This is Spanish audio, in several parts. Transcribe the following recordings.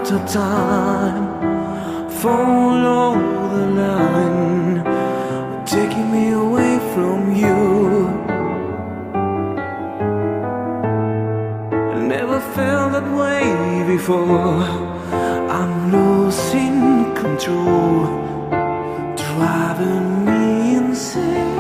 after time, follow the line, taking me away from you. I never felt that way before. I'm losing control, driving me insane.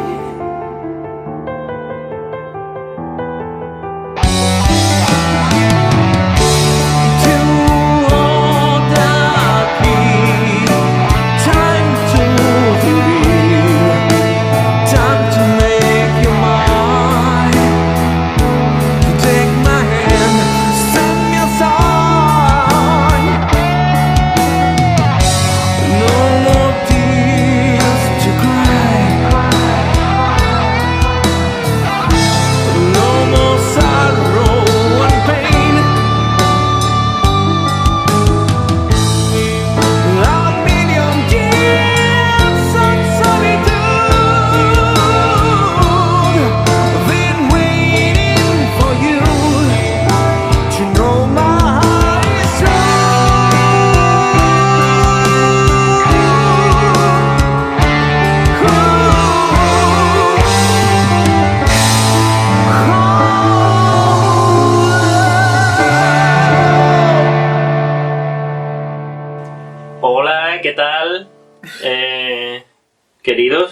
Queridos,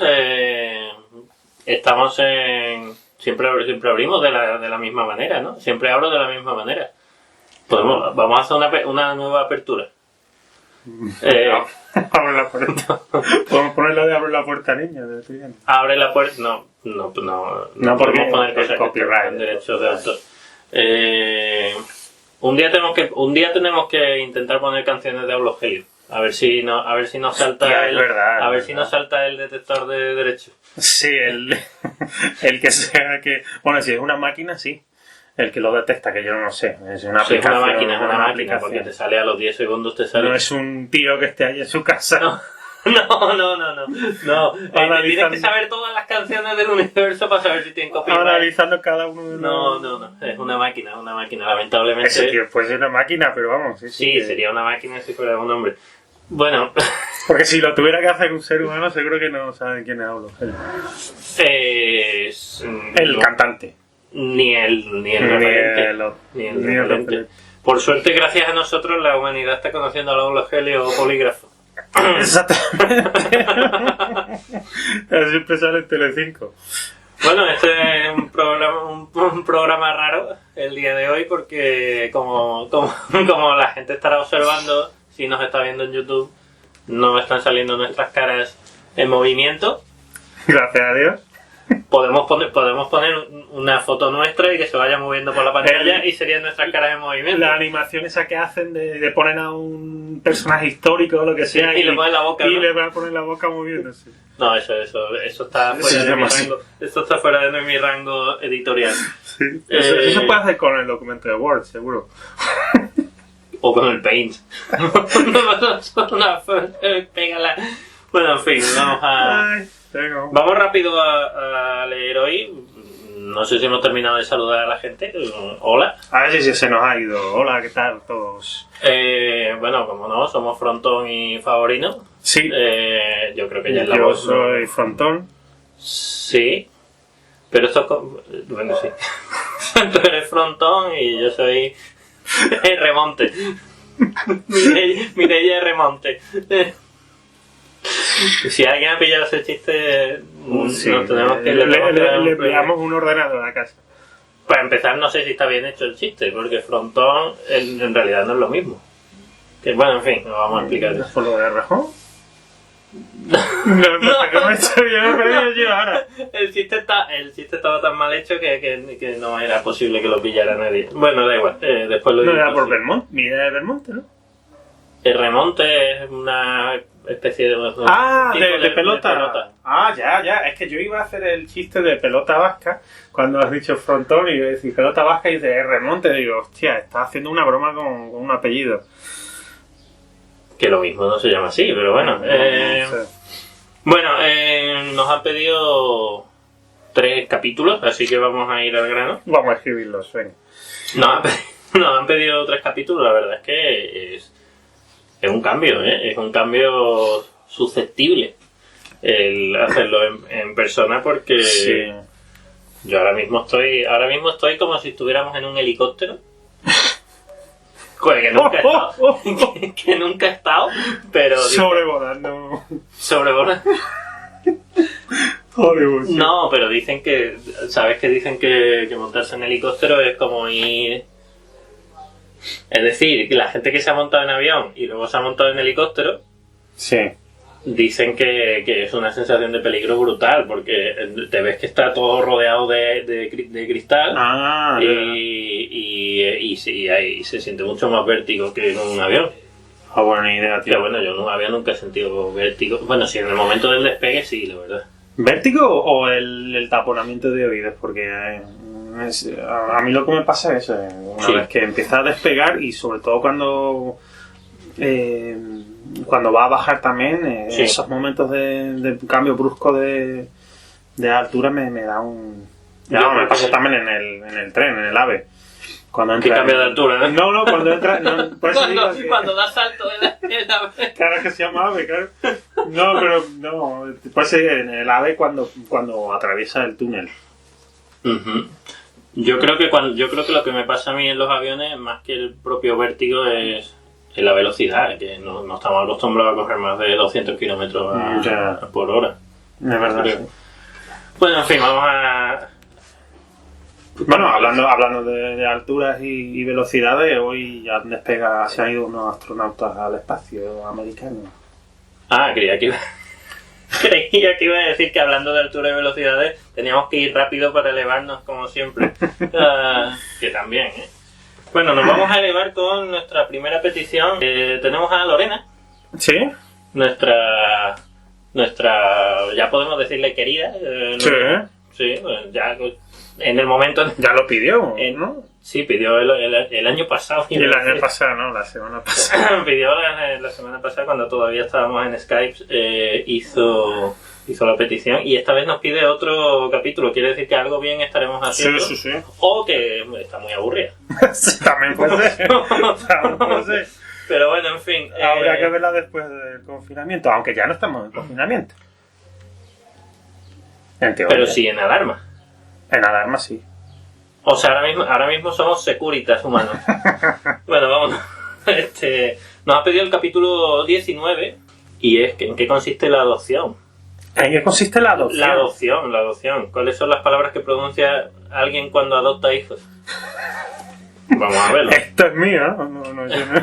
estamos en... Siempre abrimos de la misma manera, ¿no? Siempre abro de la misma manera. Vamos a hacer una nueva apertura. Abre la puerta. Podemos ponerla de abre la puerta, niña. Abre la puerta. No podemos poner cosas copyright, que derechos de autor. Un día tenemos que intentar poner canciones de Aulogelio. A ver si nos salta nos salta el detector de derechos. Sí, el que sea que... Bueno, si es una máquina, sí. El que lo detecta, que yo no sé. Es una aplicación. Es una máquina, porque te sale a los 10 segundos, te sale. No es un tío que esté ahí en su casa. No. Tienes que saber todas las canciones del universo para saber si tienen copyright. Analizando cada uno de los... No. Es una máquina, lamentablemente. Ese tío puede ser una máquina, pero vamos. Sí, sería una máquina si fuera un hombre. Bueno. Porque si lo tuviera que hacer un ser humano, seguro que no saben quién es Aulogelio. El cantante. Ni el referente. Por suerte, gracias a nosotros, la humanidad está conociendo al Aulogelio polígrafo. Exactamente. Siempre sale en Telecinco. Bueno, este es un programa raro el día de hoy, porque como la gente estará observando, si nos está viendo en YouTube, no están saliendo nuestras caras en movimiento. Gracias a Dios. Podemos poner una foto nuestra y que se vaya moviendo por la pantalla y serían nuestras caras en movimiento. La animación esa que hacen de poner a un personaje histórico o lo que sea y le ponen la boca, y ¿no? le van a poner la boca moviéndose. No, eso está fuera de mi rango. Eso está fuera de mi rango editorial. Sí. Eso puede hacer con el documento de Word, seguro. O con el Paint. Pégala. Bueno, en fin, vamos rápido a leer hoy. No sé si hemos terminado de saludar a la gente. Hola. A ver si se nos ha ido. Hola, ¿qué tal todos? Bueno, como no, somos Frontón y Favorino. Sí. Yo creo que ya es la yo voz. Yo soy Frontón. Sí. Pero esto es... Bueno, sí. Tú eres Frontón y yo soy... Remonte. Mireia Remonte. Si alguien ha pillado ese chiste, sí, nos tenemos que le enviamos un ordenador a casa. Para empezar, no sé si está bien hecho el chiste, porque Frontón en realidad no es lo mismo. Que, bueno, en fin, lo vamos a explicar. ¿No fue lo de Rajón? Ahora. El chiste estaba tan mal hecho que no era posible que lo pillara nadie. Bueno, da igual, después lo no digo. era por Belmont, ni idea de Belmonte, ¿no? El remonte es una especie de... de pelota. Ya. Es que yo iba a hacer el chiste de pelota vasca cuando has dicho Frontón y yo decía pelota vasca y de remonte. Digo, hostia, estás haciendo una broma con un apellido. Que lo mismo no se llama así, pero bueno. No sé. Bueno, nos han pedido 3 capítulos, así que vamos a ir al grano. Vamos a escribirlos, venga. Nos han pedido 3 capítulos, la verdad es que Es un cambio, ¿eh? Es un cambio susceptible el hacerlo en persona porque Sí. yo ahora mismo estoy como si estuviéramos en un helicóptero. Joder, que nunca he estado, que nunca he estado, pero Sobrevolando sobrevola. Hollywood. Sí. No, pero dicen que, ¿sabes que dicen que montarse en helicóptero es como ir... Es decir, que la gente que se ha montado en avión y luego se ha montado en helicóptero, Sí. dicen que es una sensación de peligro brutal, porque te ves que está todo rodeado de cristal Ah, y sí, ahí se siente mucho más vértigo que en un avión. buena idea, tío. Pero bueno, yo en un avión nunca he sentido vértigo. Bueno, sí, en el momento del despegue sí, la verdad. ¿Vértigo o el taponamiento de oídos? Porque a mí lo que me pasa es una Sí. vez que empieza a despegar y sobre todo cuando va a bajar también, Sí. esos momentos de cambio brusco de altura me da un... Yo Ya, creo me que pasa sí. también en el tren, en el AVE. Cuando ¿Qué entra cambio de altura, No, cuando entra... No, por eso digo que- da salto en la Claro que se llama AVE, claro. No, pero no. Puede ser en el AVE cuando atraviesa el túnel. Ujú. Yo creo que lo que me pasa a mí en los aviones, más que el propio vértigo, es la velocidad, que no estamos acostumbrados a coger más de 200 kilómetros Ya. por hora. Es verdad. Creo. Sí. Bueno, en fin, vamos a... Bueno, hablando de alturas y velocidades, hoy ya se han ido unos astronautas al espacio americano. creía que iba a decir que hablando de altura y velocidades teníamos que ir rápido para elevarnos como siempre. Que también, ¿eh? Bueno, nos vamos a elevar con nuestra primera petición. Tenemos a Lorena, ¿Sí? nuestra ya podemos decirle querida. Lorena. Sí, pues ya en el momento... Ya lo pidió, ¿no? Sí, pidió el año pasado. Y el año pasado, ¿no? La semana pasada. Pidió la semana pasada, cuando todavía estábamos en Skype, hizo la petición y esta vez nos pide otro capítulo. Quiere decir que algo bien estaremos haciendo Sí. o que está muy aburrida. Sí, también puede ser. También puede ser. Pero bueno, en fin. Habría que verla después del confinamiento, aunque ya no estamos en confinamiento. En teoría. Pero sí en alarma. En alarma sí. O sea, ahora mismo somos securitas humanos. Bueno, vamos. Nos ha pedido el capítulo 19 y es que en qué consiste la adopción. ¿En qué consiste la adopción? La adopción. ¿Cuáles son las palabras que pronuncia alguien cuando adopta hijos? Vamos a verlo. Esto es mío, ¿no? No, yo no.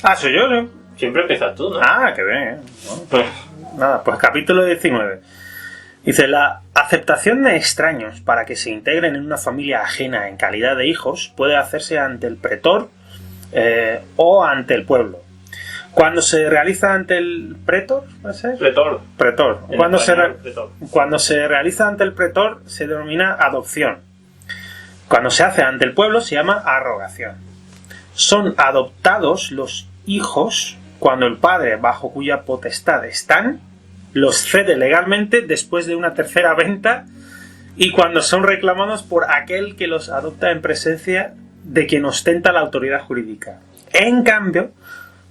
Ah, soy yo, ¿no? Siempre empiezas tú, ¿no? Ah, qué bien. Bueno, nada, pues capítulo 19. Dice, la aceptación de extraños para que se integren en una familia ajena en calidad de hijos puede hacerse ante el pretor o ante el pueblo. Cuando se realiza ante el pretor, ¿puede ser? Pretor. Pretor. En Cuando español, pretor. se realiza ante el pretor se denomina adopción. Cuando se hace ante el pueblo se llama arrogación. Son adoptados los hijos cuando el padre bajo cuya potestad están los cede legalmente después de una tercera venta y cuando son reclamados por aquel que los adopta en presencia de quien ostenta la autoridad jurídica. En cambio,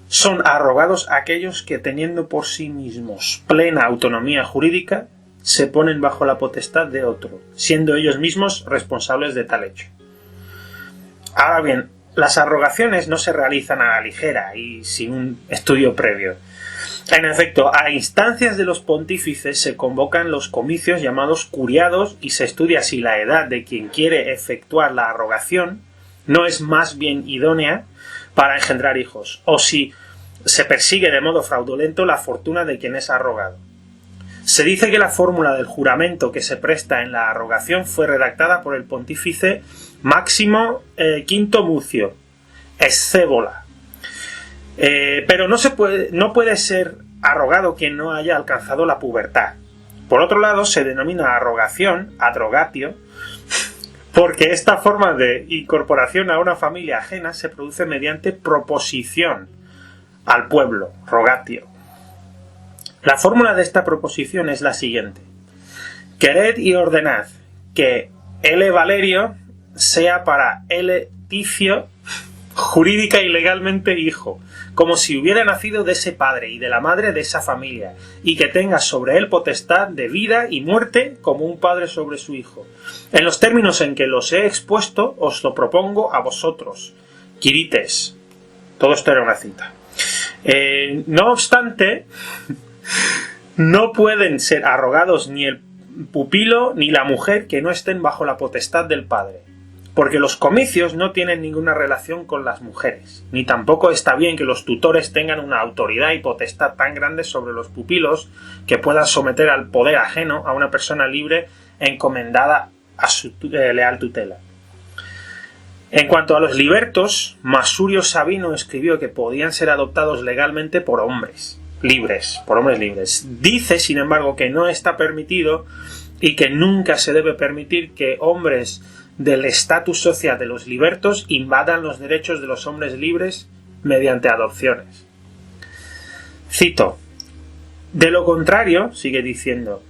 son arrogados aquellos que teniendo por sí mismos plena autonomía jurídica se ponen bajo la potestad de otro, siendo ellos mismos responsables de tal hecho. Ahora bien, las arrogaciones no se realizan a la ligera y sin un estudio previo. En efecto, a instancias de los pontífices se convocan los comicios llamados curiados y se estudia si la edad de quien quiere efectuar la arrogación no es más bien idónea para engendrar hijos, o si se persigue de modo fraudulento la fortuna de quien es arrogado. Se dice que la fórmula del juramento que se presta en la arrogación fue redactada por el pontífice Máximo V Mucio, Escévola. Pero no puede ser arrogado quien no haya alcanzado la pubertad. Por otro lado, se denomina arrogación, adrogatio, porque esta forma de incorporación a una familia ajena se produce mediante proposición al pueblo, rogatio. La fórmula de esta proposición es la siguiente: quered y ordenad que L. Valerio sea para L. Ticio jurídica y legalmente hijo, como si hubiera nacido de ese padre y de la madre de esa familia, y que tenga sobre él potestad de vida y muerte como un padre sobre su hijo. En los términos en que los he expuesto, os lo propongo a vosotros. Quirites. Todo esto era una cita. No obstante, no pueden ser arrogados ni el pupilo ni la mujer que no estén bajo la potestad del padre, porque los comicios no tienen ninguna relación con las mujeres, ni tampoco está bien que los tutores tengan una autoridad y potestad tan grande sobre los pupilos que puedan someter al poder ajeno a una persona libre encomendada a su leal tutela. En cuanto a los libertos, Masurio Sabino escribió que podían ser adoptados legalmente por hombres libres. Dice, sin embargo, que no está permitido y que nunca se debe permitir que hombres del estatus social de los libertos invadan los derechos de los hombres libres mediante adopciones. Cito: de lo contrario, sigue diciendo,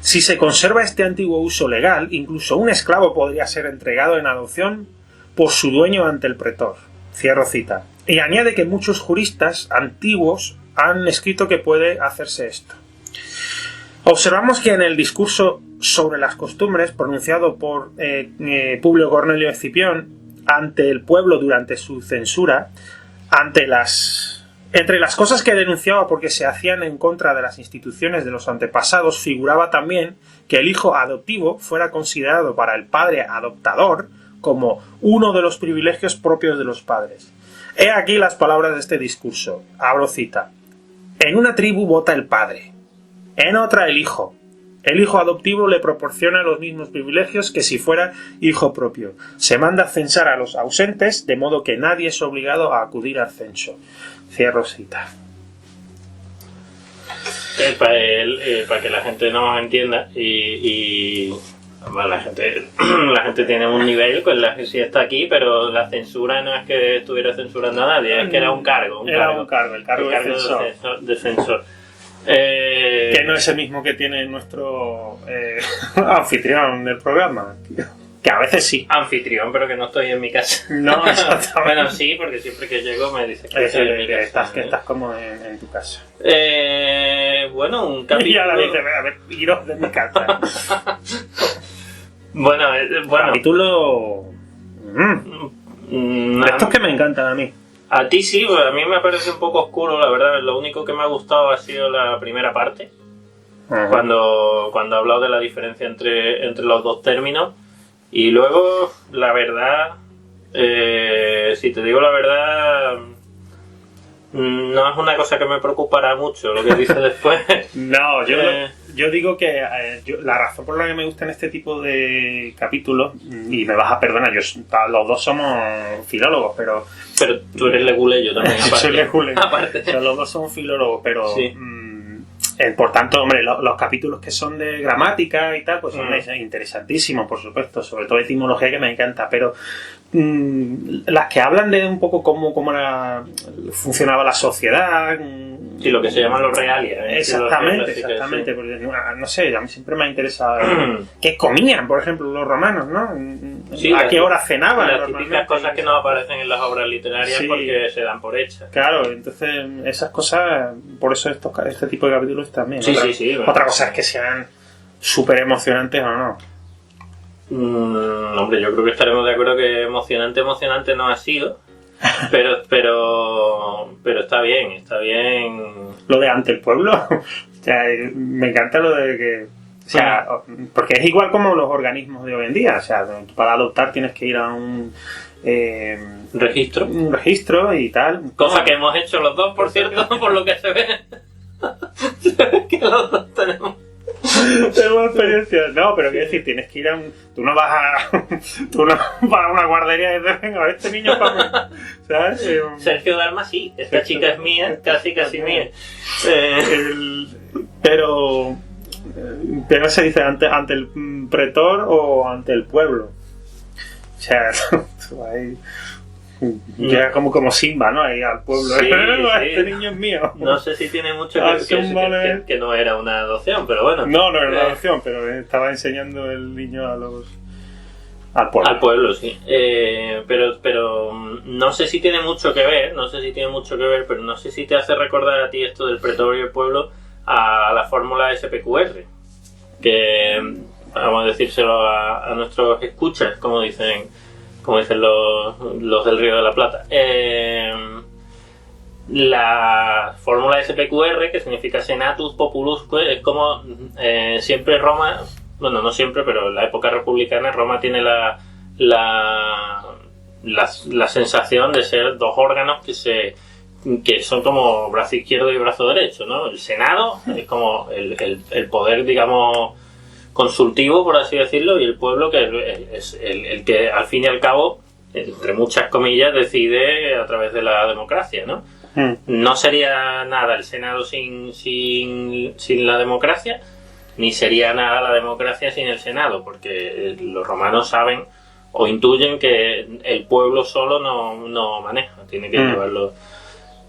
si se conserva este antiguo uso legal, incluso un esclavo podría ser entregado en adopción por su dueño ante el pretor. Cierro cita. Y añade que muchos juristas antiguos han escrito que puede hacerse esto. Observamos que en el discurso sobre las costumbres pronunciado por Publio Cornelio Escipión ante el pueblo durante su censura, entre las cosas que denunciaba porque se hacían en contra de las instituciones de los antepasados, figuraba también que el hijo adoptivo fuera considerado para el padre adoptador como uno de los privilegios propios de los padres. He aquí las palabras de este discurso. Abro cita. En una tribu vota el padre, en otra el hijo. El hijo adoptivo le proporciona los mismos privilegios que si fuera hijo propio. Se manda censar a los ausentes, de modo que nadie es obligado a acudir al censo. Cierro cita. Para que la gente nos entienda y bueno, la gente tiene un nivel con la que sí está aquí, pero la censura no es que estuviera censurando a nadie, es que era un cargo. El cargo de censor. Que no es el mismo que tiene nuestro anfitrión del programa. Que a veces sí. Anfitrión, pero que no estoy en mi casa. No, exactamente. Bueno, sí, porque siempre que llego me dice que estoy en mi casa. Que estás como en tu casa. Bueno, un capítulo... Y ahora dice, a ver, iros de mi casa. Bueno. Capítulo... De estos que me encantan a mí. A ti sí, pues a mí me parece un poco oscuro, la verdad. Lo único que me ha gustado ha sido la primera parte. Uh-huh. Cuando ha hablado de la diferencia entre los dos términos. Y luego, la verdad, si te digo la verdad, no es una cosa que me preocupará mucho lo que dice después. No, yo digo que la razón por la que me gustan este tipo de capítulos, y me vas a perdonar, los dos somos filólogos, pero tú eres leguleyo también, aparte. Soy leguleyo. Aparte. O sea, los dos somos filólogos, pero... Sí. Por tanto, hombre, los capítulos que son de gramática y tal, pues son interesantísimos, por supuesto, sobre todo etimología, que me encanta, pero las que hablan de un poco cómo funcionaba la sociedad... Sí, lo que se llaman los realias. Exactamente, sí. Porque, no sé, a mí siempre me ha interesado qué comían, por ejemplo, los romanos, ¿no? Sí, ¿a qué hora cenaban? Las típicas cosas que no aparecen en las obras literarias, sí, porque se dan por hechas. Claro, entonces esas cosas, por eso este tipo de capítulos también. Sí. Otra cosa es que sean súper emocionantes o no. Hombre, yo creo que estaremos de acuerdo que emocionante no ha sido. Pero está bien. Lo de ante el pueblo, o sea, me encanta lo de que, o sea, porque es igual como los organismos de hoy en día, o sea, para adoptar tienes que ir a un registro y tal. Cosa que hemos hecho los dos, por cierto, por lo que se ve. Que los dos tenemos experiencia. No, pero quiero decir, tienes que ir a tú no vas a una guardería y dices, venga, este niño es para mí, ¿sabes? Sergio Dalma sí, esta chica es mía, casi mía. Pero se dice ante el pretor o ante el pueblo. O sea, ahí llega como Simba, ¿no? Ahí al pueblo. Sí. Este niño es mío. No sé si tiene mucho que no era una adopción, pero bueno. No era una adopción, pero estaba enseñando el niño al pueblo. Al pueblo, sí. Pero no sé si tiene mucho que ver, pero no sé si te hace recordar a ti esto del pretorio y el pueblo a la fórmula SPQR, que vamos a decírselo a nuestros escuchas, como dicen los del Río de la Plata. La fórmula SPQR, que significa Senatus Populusque, es como siempre Roma, bueno, no siempre, pero en la época republicana Roma tiene la sensación de ser dos órganos que son como brazo izquierdo y brazo derecho, ¿no? El Senado es como el poder, digamos, consultivo, por así decirlo, y el pueblo, que es el que al fin y al cabo, entre muchas comillas, decide a través de la democracia, ¿no? No sería nada el Senado sin la democracia, ni sería nada la democracia sin el Senado, porque los romanos saben o intuyen que el pueblo solo no maneja, tiene que llevarlo.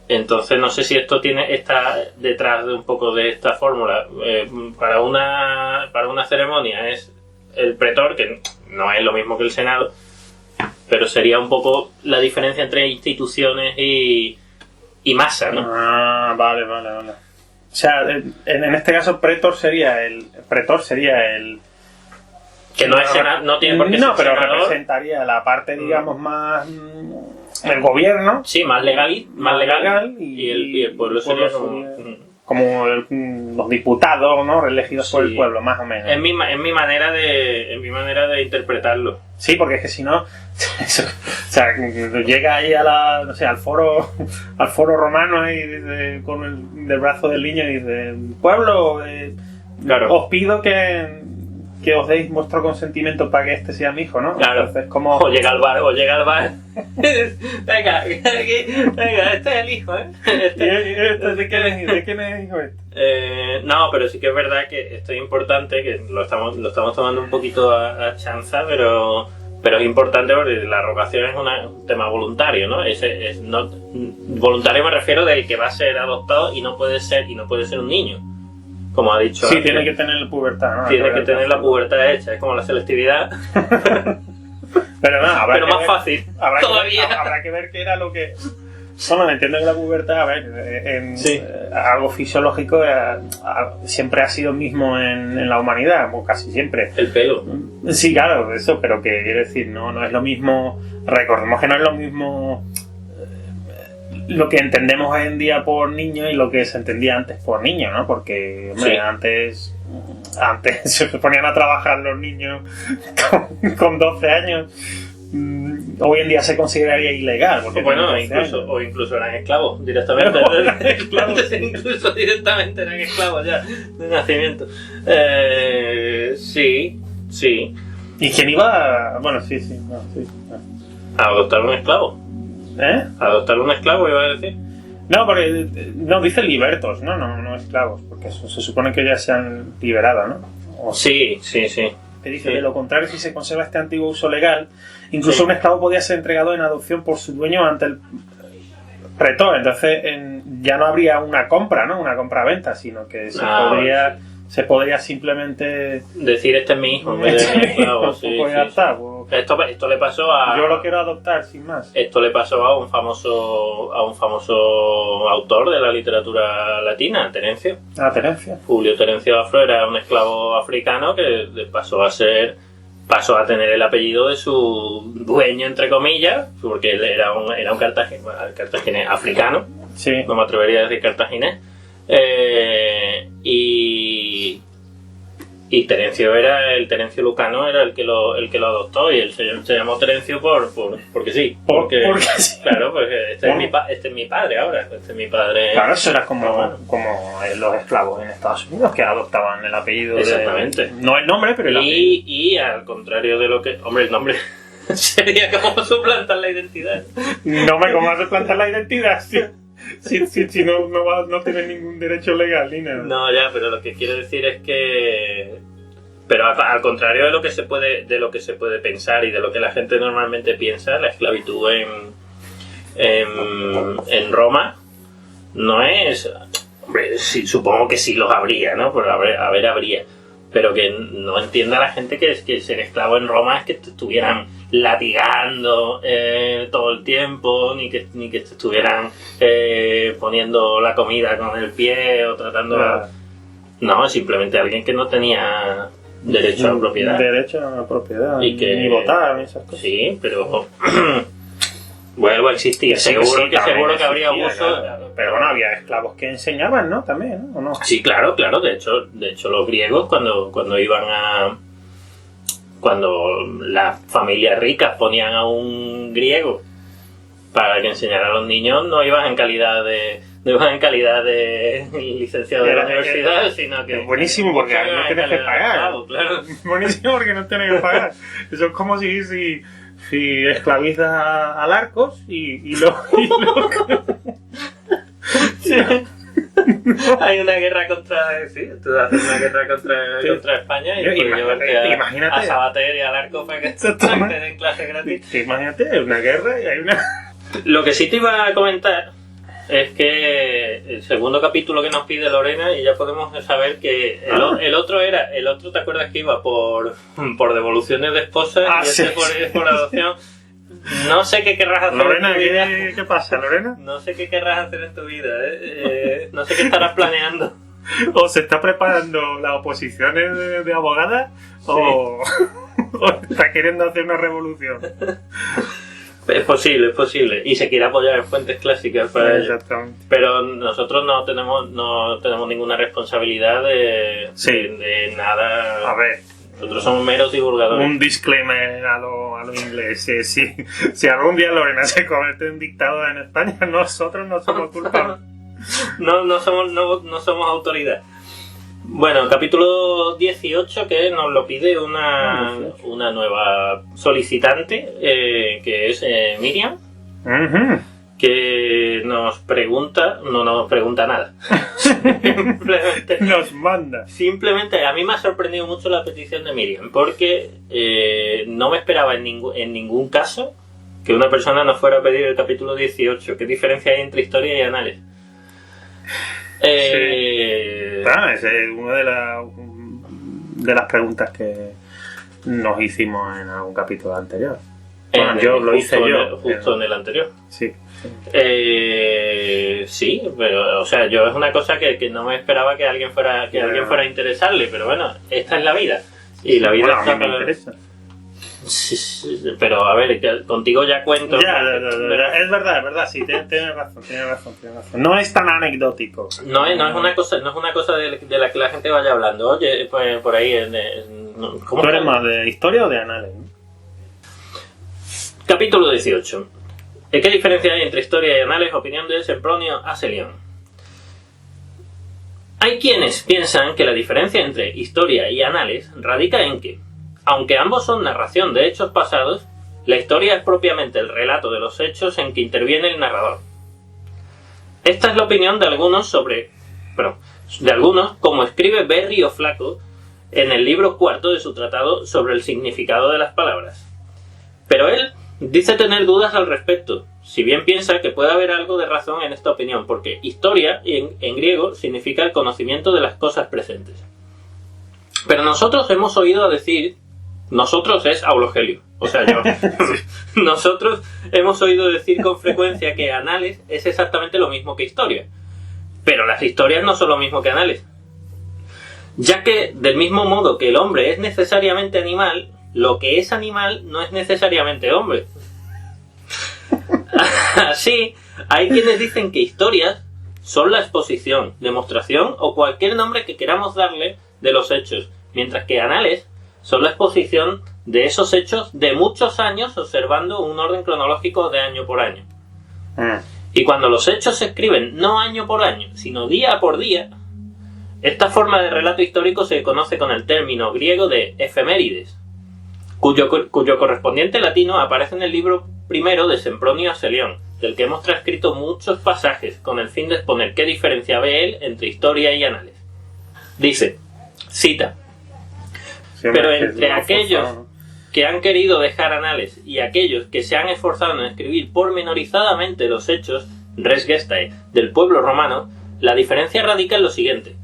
Entonces no sé si esto está detrás de un poco de esta fórmula. Para una ceremonia es el pretor, que no es lo mismo que el Senado, pero sería un poco la diferencia entre instituciones y masa, ¿no? Ah, vale. O sea, en este caso pretor sería el que no es senador, no tiene por qué ser pero senador. Representaría la parte, digamos, más el gobierno. Sí, más legal y el pueblo sería como los diputados, ¿no? Elegidos por el pueblo, más o menos. Es mi manera de interpretarlo. Sí, porque es que si no, o sea, llega ahí al foro romano y dice, con el brazo del niño y dice, pueblo, claro, os pido que os deis vuestro consentimiento para que este sea mi hijo, ¿no? Claro. Entonces, como... O llega al bar. venga, este es el hijo, ¿eh? ¿De quién es hijo este? No, pero sí que es verdad que esto es importante, que lo estamos tomando un poquito a chanza, pero es importante porque la rogación es un tema voluntario, ¿no? Voluntario me refiero del que va a ser adoptado y no puede ser un niño, como ha dicho. Sí, antes. tiene que tener la pubertad, ¿no? Tiene que tener la pubertad hecha, es como la selectividad. Pero no, pero más fácil. Habrá que ver qué era lo que... Bueno, entiendo que la pubertad, a ver, algo fisiológico siempre ha sido mismo en la humanidad, o casi siempre. El pelo. Sí, claro, eso, pero que quiero decir, no es lo mismo, recordemos que no es lo mismo lo que entendemos hoy en día por niño y lo que se entendía antes por niño, ¿no? Porque, hombre, antes se ponían a trabajar los niños con 12 años. Hoy en día se consideraría ilegal. Bueno, incluso eran esclavos directamente. Incluso directamente eran esclavos ya, de nacimiento. Sí. ¿Y quién iba? Bueno, sí. A adoptar un esclavo. Adoptar un esclavo, iba a decir. No, porque no dice libertos, no esclavos, porque eso se supone que ya se han liberado, ¿no? Sí. Que dice, de lo contrario, si se conserva este antiguo uso legal, incluso un esclavo podía ser entregado en adopción por su dueño ante el pretor. Entonces ya no habría una compra, ¿no? Una compra-venta, sino que se podría simplemente decir, este es mi hijo, en vez de mi esclavo. Esto le pasó a... Yo lo quiero adoptar, sin más. Esto le pasó a un famoso autor de la literatura latina, Terencio. Terencio. Publio Terencio Afro era un esclavo africano que pasó a tener el apellido de su dueño, entre comillas, porque él era un cartaginés africano. Sí. No me atrevería a decir cartaginés. Y Terencio el Terencio Lucano era el que lo adoptó, y él se llamó Terencio porque sí. Porque sí. Claro, porque este es mi padre ahora. Este es mi padre. Claro, eso era como los esclavos en Estados Unidos, que adoptaban el apellido. Exactamente. No el nombre, pero el apellido. Y al contrario de lo que... Hombre, el nombre sería como suplantar la identidad. No me como suplantar la identidad, sí. Si no tienes ningún derecho legal ni nada. No, ya, pero lo que quiero decir es que... Pero al contrario de lo que se puede pensar y de lo que la gente normalmente piensa, la esclavitud en Roma no es... Hombre, sí, supongo que sí los habría, ¿no? Pero habría. pero que no entienda la gente que ser esclavo en Roma es que te estuvieran latigando todo el tiempo, ni que te estuvieran poniendo la comida con el pie o tratando... Claro. No, simplemente alguien que no tenía derecho a la propiedad. Derecho a la propiedad. Y que- Ni votar, ni esas cosas. Sí, pero... vuelvo a existir. Sí, Seguro que también habría existía, abuso. claro. Pero bueno, había esclavos que enseñaban, ¿no? También, ¿no? ¿O no? Sí, claro. De hecho los griegos cuando iban a... Cuando las familias ricas ponían a un griego para que enseñara a los niños, no iban en calidad de licenciado de la universidad, sino que... Es buenísimo porque no tienes que pagar. Claro. Buenísimo porque no tienes que pagar. Eso es como si esclavizas al Arcos y lo Hay una guerra contra... Sí, tú haces una guerra contra España y puedes llevarte imagínate. a Sabater y al Arco para que te den clase gratis. Imagínate, hay una guerra y hay una... Lo que sí te iba a comentar es que el segundo capítulo que nos pide Lorena, y ya podemos saber que el otro, ¿te acuerdas que iba por devoluciones de esposas y sí. por adopción? No sé qué querrás hacer Lorena, en tu vida. ¿qué pasa, Lorena? No sé qué querrás hacer en tu vida, no sé qué estarás planeando. ¿O se está preparando las oposiciones de abogada o está queriendo hacer una revolución? Es posible. Y se quiere apoyar en fuentes clásicas para ello. Exactamente. Pero nosotros no tenemos ninguna responsabilidad de nada. A ver, Nosotros somos meros divulgadores. un disclaimer a lo inglés. Si algún día Lorena se convierte en dictadora en España, nosotros no somos culpables. No somos autoridad. Bueno, capítulo 18 que nos lo pide una nueva solicitante, que es Miriam, Ujú. que nos pregunta, no nos pregunta nada. Nos manda. Simplemente a mí me ha sorprendido mucho la petición de Miriam, porque no me esperaba en ningún caso que una persona nos fuera a pedir el capítulo 18. ¿Qué diferencia hay entre historia y análisis? Claro, esa es una de las preguntas que nos hicimos en algún capítulo anterior. Bueno, yo lo hice yo. Justo en el anterior. Sí. Sí, pero, o sea, yo es una cosa que no me esperaba que alguien fuera a interesarle, pero bueno, esta es la vida. Y la vida Bueno, a está mí me para- interesa. Sí, pero a ver, que contigo ya cuento. Ya, es verdad, sí, tienes razón. No es tan anecdótico. No es una cosa de la que la gente vaya hablando. Oye, pues por ahí ¿cómo ¿Tú eres se llama? más de historia o de análisis? ¿No? Capítulo 18. ¿Qué diferencia hay entre historia y análisis? Opinión de Sempronio Aselion. Hay quienes piensan que la diferencia entre historia y análisis radica en que, aunque ambos son narración de hechos pasados, la historia es propiamente el relato de los hechos en que interviene el narrador. Esta es la opinión de algunos como escribe Berrio Flaco en el libro cuarto de su tratado sobre el significado de las palabras. Pero él dice tener dudas al respecto, si bien piensa que puede haber algo de razón en esta opinión, porque historia en griego significa el conocimiento de las cosas presentes. Pero nosotros hemos oído decir, nosotros es Aulogelio, o sea yo, nosotros hemos oído decir con frecuencia que análisis es exactamente lo mismo que historia, pero las historias no son lo mismo que análisis, ya que del mismo modo que el hombre es necesariamente animal, lo que es animal no es necesariamente hombre. Así, hay quienes dicen que historias son la exposición, demostración o cualquier nombre que queramos darle de los hechos, mientras que análisis son la exposición de esos hechos de muchos años observando un orden cronológico de año por año. Y cuando los hechos se escriben no año por año, sino día por día, esta forma de relato histórico se conoce con el término griego de efemérides, cuyo correspondiente latino aparece en el libro primero de Sempronio Aselion, del que hemos transcrito muchos pasajes con el fin de exponer qué diferencia ve él entre historia y análisis. Dice, cita, pero entre aquellos que han querido dejar análisis y aquellos que se han esforzado en escribir pormenorizadamente los hechos, res gestae, del pueblo romano, la diferencia radica en lo siguiente.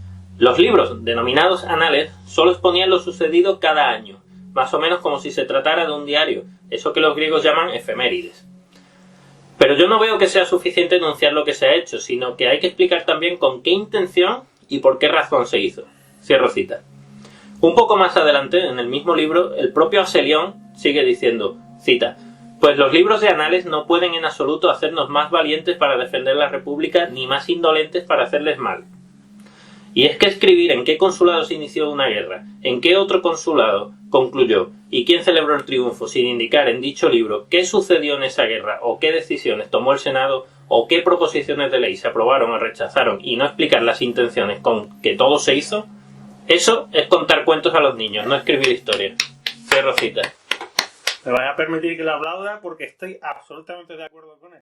Los libros, denominados anales, solo exponían lo sucedido cada año, más o menos como si se tratara de un diario, eso que los griegos llaman efemérides. Pero yo no veo que sea suficiente enunciar lo que se ha hecho, sino que hay que explicar también con qué intención y por qué razón se hizo. Cierro cita. Un poco más adelante, en el mismo libro, el propio Aselión sigue diciendo, cita, pues los libros de anales no pueden en absoluto hacernos más valientes para defender la República ni más indolentes para hacerles mal. Y es que escribir en qué consulado se inició una guerra, en qué otro consulado concluyó y quién celebró el triunfo sin indicar en dicho libro qué sucedió en esa guerra o qué decisiones tomó el Senado o qué proposiciones de ley se aprobaron o rechazaron y no explicar las intenciones con que todo se hizo, eso es contar cuentos a los niños, no escribir historias. Cierro cita. Me vais a permitir que lo aplauda porque estoy absolutamente de acuerdo con él.